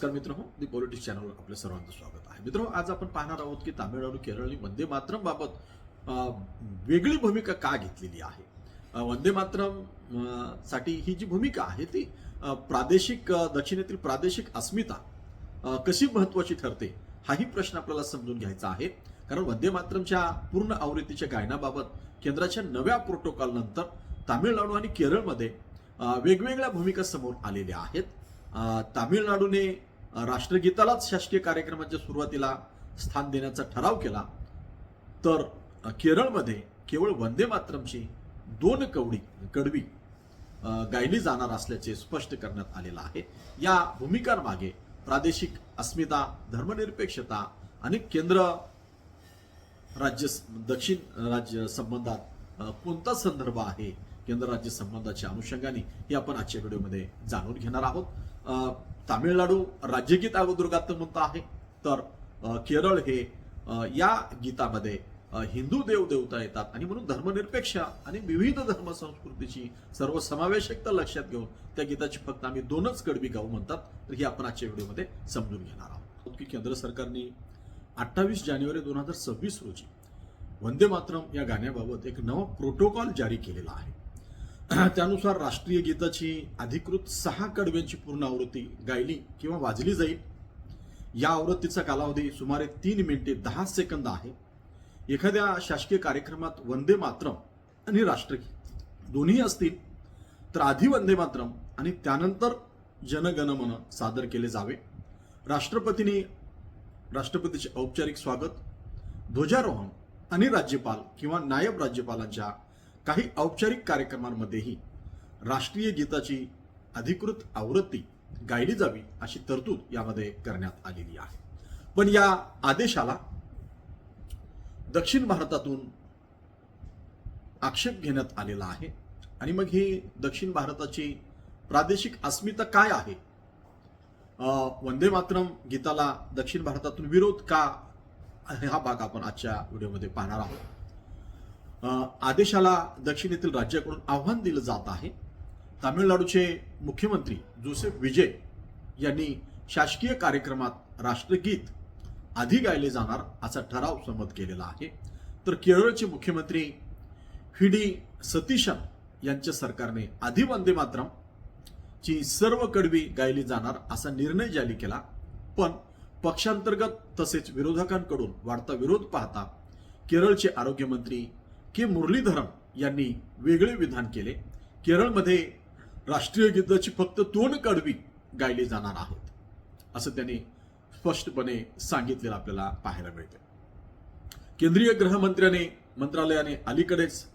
नमस्कार मित्रांनो, दी पॉलिटिक्स चॅनलवर आपल्या सर्वांचं स्वागत आहे. मित्रांनो, आज आपण पाहणार आहोत की तामिळनाडू, केरळ आणि वंदे मातरम बाबत वेगळी भूमिका का घेतलेली आहे. वंदे मातरम साठी ही जी भूमिका आहे ती प्रादेशिक दक्षिणेतील प्रादेशिक अस्मिता कशी महत्वाची ठरते हाही प्रश्न आपल्याला समजून घ्यायचा आहे. कारण वंदे मातरमच्या पूर्ण आवृत्तीच्या गायनाबाबत केंद्राच्या नव्या प्रोटोकॉल नंतर तामिळनाडू आणि केरळमध्ये वेगवेगळ्या भूमिका समोर आलेल्या आहेत. तामिळनाडूने राष्ट्रगीतालाच शासकीय कार्यक्रमाच्या सुरुवातीला स्थान देण्याचा ठराव केला, तर केरळमध्ये केवळ वंदे मातरमची 2 कडवी गायली जाणार असल्याचे स्पष्ट करण्यात आलेलं आहे. या भूमिकांमागे प्रादेशिक अस्मिता, धर्मनिरपेक्षता आणि केंद्र राज्य दक्षिण राज्य संबंधात कोणता संदर्भ आहे, केंद्र राज्य संबंधाच्या अनुषंगाने हे आपण आजच्या व्हिडिओमध्ये जाणून घेणार आहोत. तामिळनाडू राज्यगीत अगोदर गातं म्हणतं आहे, तर केरळ हे या गीतामध्ये हिंदू देवदेवता येतात आणि म्हणून धर्मनिरपेक्ष आणि विविध धर्म संस्कृतीची सर्वसमावेशकता लक्षात घेऊन त्या गीताची फक्त आम्ही 2च कडवी गाऊ म्हणतात. तर ही आपण आजच्या व्हिडिओमध्ये समजून घेणार आहोत की केंद्र सरकारने 28 जानेवारी 2026 रोजी वंदे मातरम या गाण्याबाबत एक नवा प्रोटोकॉल जारी केलेला आहे. त्यानुसार राष्ट्रीय गीताची अधिकृत 6 कडव्यांची पूर्ण आवृत्ती गायली किंवा वाजली जाईल. या आवृत्तीचा कालावधी सुमारे 3 मिनिटे 10 सेकंद आहे. एखाद्या शासकीय कार्यक्रमात वंदे मातरम आणि राष्ट्रगीत दोन्ही असतील तर आधी वंदे मातरम आणि त्यानंतर जनगणमन सादर केले जावे. राष्ट्रपतीचे औपचारिक स्वागत, ध्वजारोहण आणि राज्यपाल किंवा नायब राज्यपालांच्या काही औपचारिक कार्यक्रमांमध्येही राष्ट्रीय गीताची अधिकृत आवृत्ती गायली जावी अशी तरतूद यामध्ये करण्यात आलेली आहे. पण या आदेशाला दक्षिण भारतातून आक्षेप घेण्यात आलेला आहे. आणि मग ही दक्षिण भारताची प्रादेशिक अस्मिता काय आहे, वंदे मातरम गीताला दक्षिण भारतातून विरोध का, हा भाग आपण आजच्या व्हिडिओमध्ये पाहणार आहोत. आदेशाला दक्षिणेतील राज्याकडून आव्हान दिलं जात आहे. तामिळनाडूचे मुख्यमंत्री जोसेफ विजय यांनी शासकीय कार्यक्रमात राष्ट्रगीत आधी गायले जाणार असा ठराव संमत केलेला आहे. तर केरळचे मुख्यमंत्री व्ही.डी. सतीशन यांच्या सरकारने आधी वंदे मातरम ची सर्व कडवी गायली जाणार असा निर्णय जारी केला. पण पक्षांतर्गत तसेच विरोधकांकडून वाढता विरोध पाहता केरळचे आरोग्यमंत्री के मुरलीधरन यांनी वेगळे विधान केले. केरळमध्ये राष्ट्रीय गीताची फक्त 2 कडवी गायली जाणार आहेत असं त्यांनी स्पष्टपणे सांगितलेलं आपल्याला पाहायला मिळते. केंद्रीय मंत्रालयाने अलीकडेच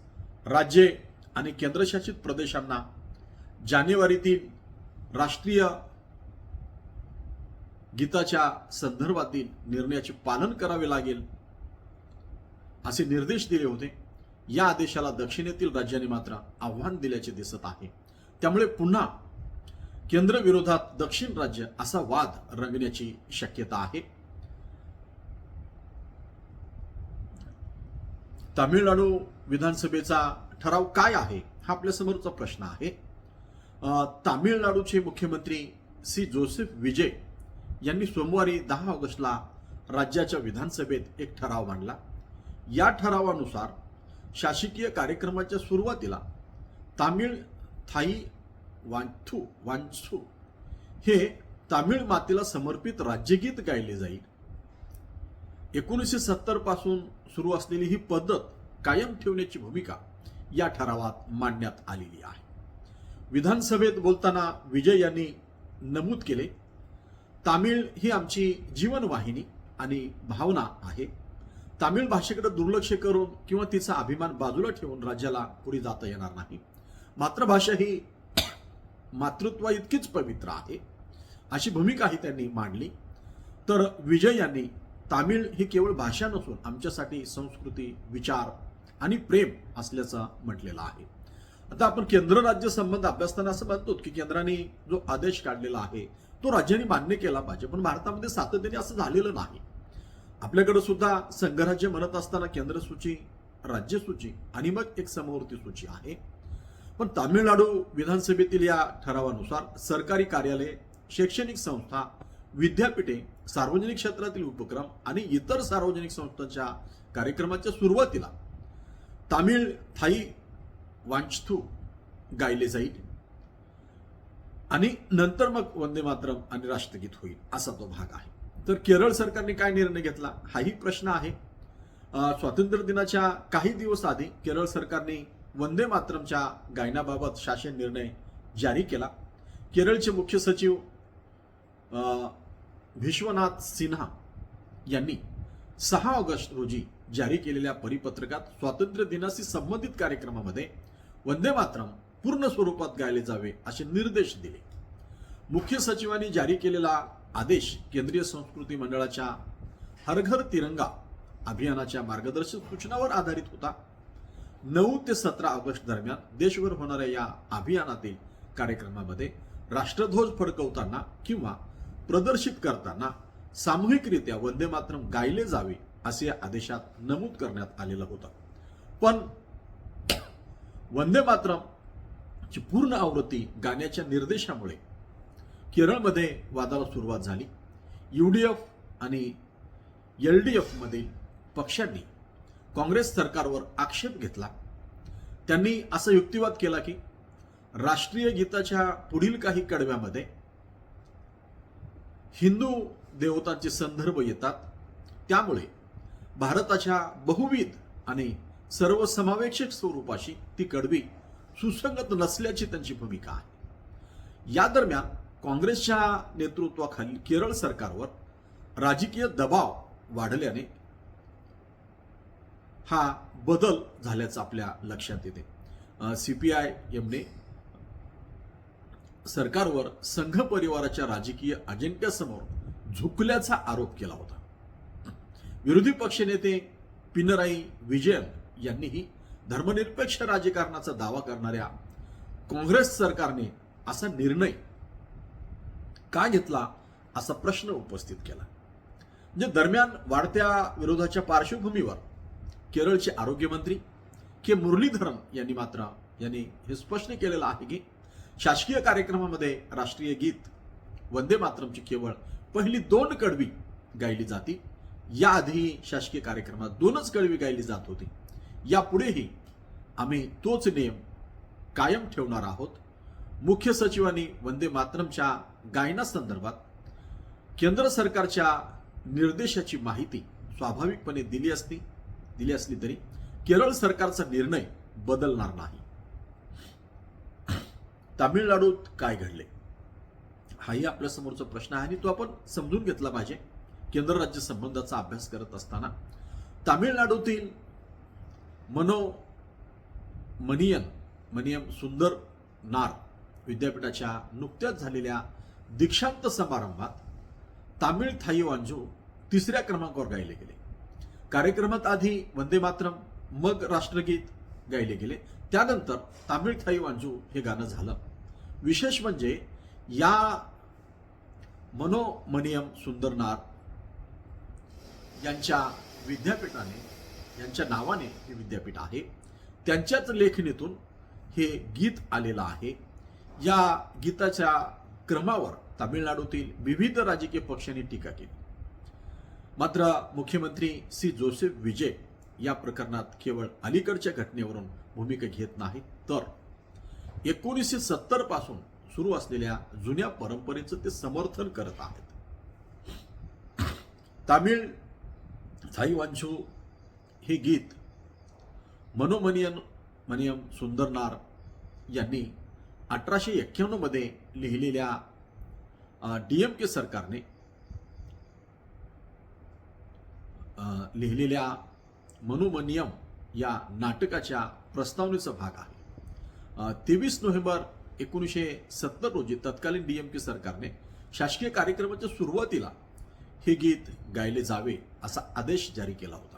राज्ये आणि केंद्रशासित प्रदेशांना जानेवारीतील राष्ट्रीय गीताच्या संदर्भातील निर्णयाचे पालन करावे लागेल असे निर्देश दिले होते. या आदेशाला दक्षिणेतील राज्यांनी मात्र आव्हान दिल्याचे दिसत आहे. त्यामुळे पुन्हा केंद्र विरोधात दक्षिण राज्य असा वाद रंगण्याची शक्यता आहे. तामिळनाडू विधानसभेचा ठराव काय आहे हा आपल्या समोरचा प्रश्न आहे. तामिळनाडूचे मुख्यमंत्री सी जोसेफ विजय यांनी सोमवारी 10 ऑगस्टला राज्याच्या विधानसभेत एक ठराव मांडला. या ठरावानुसार शासकीय कार्यक्रमाच्या सुरुवातीला तामिळ थाई वांचू हे तामिळ मातेला समर्पित राज्यगीत गायले जाईल. 1970 पासून सुरू असलेली ही पद्धत कायम ठेवण्याची भूमिका या ठरावात मांडण्यात आलेली आहे. विधानसभेत बोलताना विजय यांनी नमूद केले, तामिळ ही आमची जीवनवाहिनी आणि भावना आहे. तामिळ भाषेकडे दुर्लक्ष करून किंवा तिचा अभिमान बाजूला ठेवून राज्याला पुढे जाता येणार नाही. मातृभाषा ही मातृत्वा इतकीच पवित्र आहे अशी भूमिकाही त्यांनी मांडली. तर विजय यांनी तामिळ ही केवळ भाषा नसून आमच्यासाठी संस्कृती, विचार आणि प्रेम असल्याचं म्हटलेलं आहे. आता आपण केंद्र राज्य संबंध अभ्यासताना असं म्हणतो की केंद्राने जो आदेश काढलेला आहे तो राज्यांनी मान्य केला पाहिजे, पण भारतामध्ये सातत्याने असं झालेलं नाही. आपल्याकडे सुद्धा संघराज्य म्हणत असताना केंद्र सूची, राज्य सूची आणि मग एक समवर्ती सूची आहे. पण तामिळनाडू विधानसभेतील या ठरावानुसार सरकारी कार्यालय, शैक्षणिक संस्था, विद्यापीठे, सार्वजनिक क्षेत्रातील उपक्रम आणि इतर सार्वजनिक संस्थांच्या कार्यक्रमाच्या सुरुवातीला तामिळ थाई वांचथू गायले जाईल आणि नंतर मग वंदे मातरम आणि राष्ट्रगीत होईल असा तो भाग आहे. तर केरळ सरकारने काय निर्णय घेतला हाही प्रश्न आहे. स्वातंत्र्य दिनाच्या काही दिवस आधी केरळ सरकारने वंदे मातरमच्या गायनाबाबत शासन निर्णय जारी केला. केरळचे मुख्य सचिव विश्वनाथ सिन्हा यांनी 6 ऑगस्ट रोजी जारी केलेल्या परिपत्रकात स्वातंत्र्य दिनाशी संबंधित कार्यक्रमामध्ये वंदे मातरम पूर्ण स्वरूपात गायले जावे असे निर्देश दिले. मुख्य सचिवांनी जारी केलेला आदेश केंद्रीय संस्कृती मंडळाच्या हर घर तिरंगा अभियानाच्या मार्गदर्शक सूचनावर आधारित होता. 9 ते 17 ऑगस्ट दरम्यान देशभर होणाऱ्या या अभियानातील कार्यक्रमामध्ये राष्ट्रध्वज फडकवताना किंवा प्रदर्शित करताना सामूहिकरित्या वंदे मातरम गायले जावे असे या आदेशात नमूद करण्यात आलेलं होतं. पण वंदे मातरमची पूर्ण आवृत्ती गाण्याच्या निर्देशामुळे केरळमध्ये वादाला सुरुवात झाली. UDF आणि LDF मधील पक्षांनी काँग्रेस सरकारवर आक्षेप घेतला. त्यांनी असा युक्तिवाद केला की राष्ट्रीय गीताच्या पुढील काही कडव्यामध्ये हिंदू देवतांचे संदर्भ येतात, त्यामुळे भारताच्या बहुविध आणि सर्वसमावेशक स्वरूपाशी ती कडवी सुसंगत नसल्याची त्यांची भूमिका आहे. या दरम्यान काँग्रेसच्या नेतृत्वाखाली केरळ सरकारवर राजकीय दबाव वाढल्याने हा बदल झाल्याचं आपल्या लक्षात येते. CPIMने सरकारवर संघ परिवाराच्या राजकीय अजेंड्यासमोर झुकल्याचा आरोप केला होता. विरोधी पक्षनेते पिनराई विजयन यांनीही धर्मनिरपेक्ष राजकारणाचा दावा करणाऱ्या काँग्रेस सरकारने असा निर्णय का घेतला असा प्रश्न उपस्थित केला. म्हणजे दरम्यान वाढत्या विरोधाच्या पार्श्वभूमीवर केरळचे आरोग्यमंत्री के मुरलीधरन यांनी हे स्पष्ट केलेलं आहे की शासकीय कार्यक्रमामध्ये राष्ट्रीय गीत वंदे मातरमची केवळ पहिली 2 कडवी गायली जाती. याआधी शासकीय कार्यक्रमात 2च कडवी गायली जात होती. यापुढेही आम्ही तोच नियम कायम ठेवणार आहोत. मुख्य सचिवांनी वंदे मातरमच्या गायनासंदर्भात केंद्र सरकारच्या निर्देशाची माहिती स्वाभाविकपणे दिली असली तरी केरळ सरकारचा निर्णय बदलणार नाही. तामिळनाडूत काय घडले हाही आपल्या समोरचा प्रश्न आहे आणि तो आपण समजून घेतला पाहिजे. केंद्र राज्य संबंधाचा अभ्यास करत असताना तामिळनाडूतील मनियम सुंदर नार विद्यापीठाच्या नुकत्याच झालेल्या दीक्षांत समारंभात तामिळ थाई वांजू 3ऱ्या क्रमांकावर गायले गेले. कार्यक्रमात आधी वंदे मातरम मग राष्ट्रगीत गायले गेले, त्यानंतर तामिळ थाई वांजू हे गाणं झालं. विशेष म्हणजे या मनोमनियम सुंदर नार यांच्या विद्यापीठाने यांच्या नावाने हे विद्यापीठ आहे, त्यांच्याच लेखणीतून हे गीत आलेलं आहे. या गीताच्या क्रमावर तामिळनाडूतील विविध राजकीय पक्षांनी टीका केली. मात्र मुख्यमंत्री सी जोसेफ विजय या प्रकरणात केवळ अलीकडच्या घटनेवरून भूमिका घेत नाहीत, तर 1970 पासून सुरू असलेल्या जुन्या परंपरेचं ते समर्थन करत आहेत. तामिळ थाई वांचू हे गीत मनोमनियम सुंदर नार यांनी 1891 मध्ये लिहिलेल्या DMK सरकारने लिहिलेल्या मनोमनियम या नाटकाच्या प्रस्तावनेचा भाग आहे. 23 नोव्हेंबर 1970 रोजी तत्कालीन DMK सरकारने शासकीय कार्यक्रमाच्या सुरुवातीला हे गीत गायले जावे असा आदेश जारी केला होता.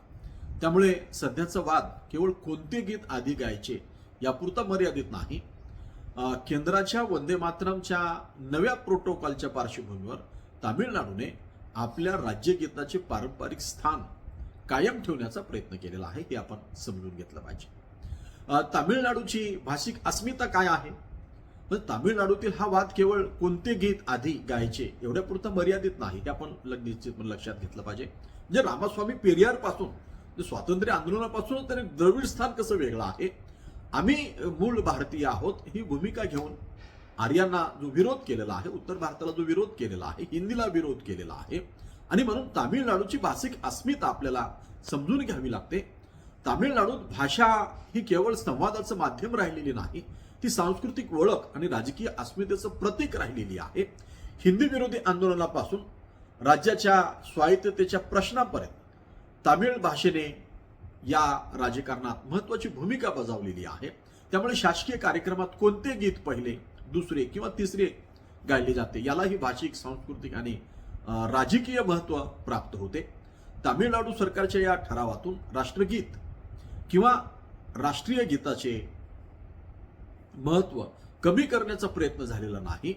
त्यामुळे सध्याचा वाद केवळ कोणते गीत आधी गायचे यापुरता मर्यादित नाही. केंद्राच्या वंदे मातरमच्या नव्या प्रोटोकॉलच्या पार्श्वभूमीवर तामिळनाडूने आपल्या राज्यगीताचे पारंपरिक स्थान कायम ठेवण्याचा प्रयत्न केलेला आहे, हे आपण समजून घेतलं पाहिजे. तामिळनाडूची भाषिक अस्मिता काय आहे पण तामिळनाडूतील हा वाद केवळ कोणते गीत आधी गायचे एवढ्यापुरतं मर्यादित नाही, हे आपण निश्चित लक्षात घेतलं पाहिजे. म्हणजे रामास्वामी पेरियार पासून स्वातंत्र्य आंदोलनापासून त्याने द्रविड स्थान कसं वेगळं आहे, आम्ही मूळ भारतीय आहोत ही भूमिका घेऊन आर्यांना जो विरोध केलेला आहे, उत्तर भारताला जो विरोध केलेला आहे, हिंदीला विरोध केलेला आहे, आणि म्हणून तामिळनाडूची भाषिक अस्मिता आपल्याला समजून घ्यावी लागते. तामिळनाडूत भाषा ही केवळ संवादाचं माध्यम राहिलेली नाही, ती सांस्कृतिक ओळख आणि राजकीय अस्मितेचं प्रतीक राहिलेली आहे. हिंदी विरोधी आंदोलनापासून राज्याच्या स्वायत्ततेच्या प्रश्नापर्यंत तामिळ भाषेने या राजकारणात महत्वाची भूमिका बजावलेली आहे. त्यामुळे शासकीय कार्यक्रमात कोणते गीत पहिले, दुसरे किंवा तिसरे गायले जाते यालाही भाषिक, सांस्कृतिक आणि राजकीय महत्व प्राप्त होते. तामिळनाडू सरकारच्या या ठरावातून राष्ट्रगीत किंवा राष्ट्रीय गीताचे महत्व कमी करण्याचा प्रयत्न झालेला नाही,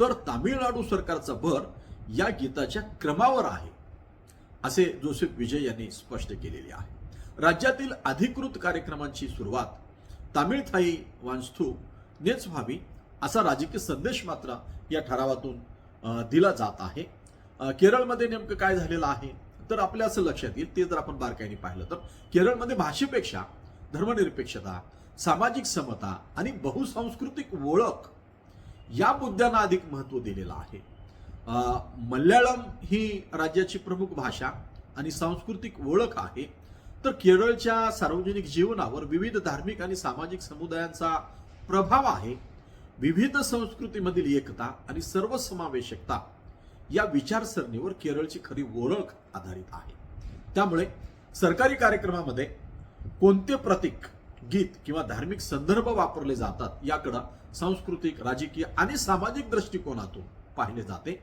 तर तामिळनाडू सरकारचा भर या गीताच्या क्रमावर आहे, असे जोसेफ विजय यांनी स्पष्ट केलेले आहे. राज्यातील अधिकृत कार्यक्रमांची सुरुवात तामिळ थाई वांस्तू नेच व्हावी असा राजकीय संदेश मात्र या ठरावातून दिला जात आहे. केरळमध्ये नेमकं काय झालेलं आहे तर आपल्या असं लक्षात येईल, ते जर आपण बारकाईने पाहिलं तर केरळमध्ये भाषेपेक्षा धर्मनिरपेक्षता, सामाजिक समता आणि बहुसांस्कृतिक ओळख या मुद्द्यांना अधिक महत्व दिलेलं आहे. मल्याळम ही राज्याची प्रमुख भाषा आणि सांस्कृतिक ओळख आहे, तर केरळच्या सार्वजनिक जीवनावर विविध धार्मिक आणि सामाजिक समुदायांचा प्रभाव आहे. विविध संस्कृतीमधील एकता आणि सर्वसमावेशकता या विचारसरणीवर केरळची खरी ओळख आधारित आहे. त्यामुळे सरकारी कार्यक्रमामध्ये कोणते प्रतीक, गीत किंवा धार्मिक संदर्भ वापरले जातात याकडे सांस्कृतिक, राजकीय आणि सामाजिक दृष्टिकोनातून पाहिले जाते.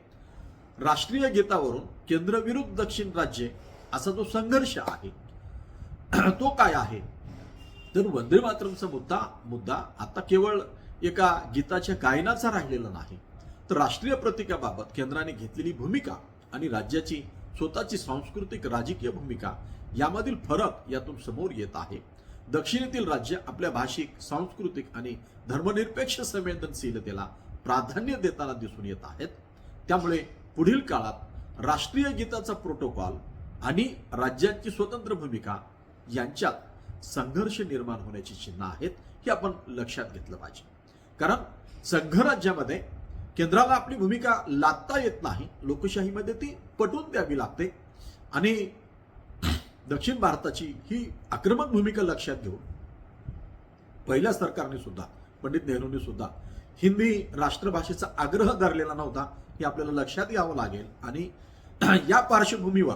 राष्ट्रीय गीतावरून केंद्र विरुद्ध दक्षिण राज्ये असा जो संघर्ष आहे तो काय आहे तर वंदे मातरमचा मुद्दा आता केवळ एका गीताच्या गायनाचा राहिलेला नाही, तर राष्ट्रीय प्रतीकाबाबत केंद्राने घेतलेली भूमिका आणि राज्याची स्वतःची सांस्कृतिक, राजकीय भूमिका यामधील फरक यातून समोर येत आहे. दक्षिणेतील राज्य आपल्या भाषिक, सांस्कृतिक आणि धर्मनिरपेक्ष संवेदनशीलतेला प्राधान्य देताना दिसून येत आहेत. त्यामुळे पुढील काळात राष्ट्रीय गीताचा प्रोटोकॉल आणि राज्याची स्वतंत्र भूमिका यांच्यात संघर्ष निर्माण होण्याची चिन्ह आहेत, हे आपण लक्षात घेतलं पाहिजे. कारण संघराज्यामध्ये केंद्राला आपली भूमिका लादता येत नाही, लोकशाहीमध्ये ती पटवून द्यावी लागते. आणि दक्षिण भारताची ही आक्रमक भूमिका लक्षात घेऊन पहिल्या सरकारने सुद्धा, पंडित नेहरूंनी सुद्धा हिंदी राष्ट्रभाषेचा आग्रह धरलेला नव्हता, हे आपल्याला लक्षात यावं लागेल. आणि या पार्श्वभूमीवर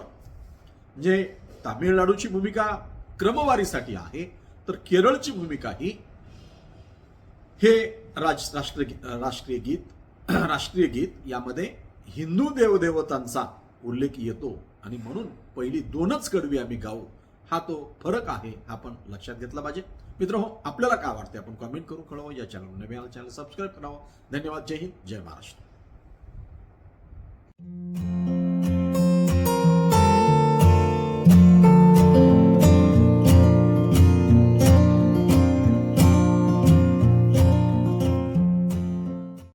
म्हणजे तामिळनाडूची भूमिका क्रमवारीसाठी आहे, तर केरळची भूमिका ही हे राष्ट्रीय गीत यामध्ये हिंदू देवदेवतांचा उल्लेख येतो आणि म्हणून पहिली 2च कडवी आम्ही गाऊ, हा तो फरक आहे, हा आपण लक्षात घेतला पाहिजे. मित्रांनो, आपल्याला काय वाटते आपण कमेंट करून कळवा. या चॅनल नवीन चॅनल सबस्क्राईब करावं. धन्यवाद. जय हिंद, जय महाराष्ट्र.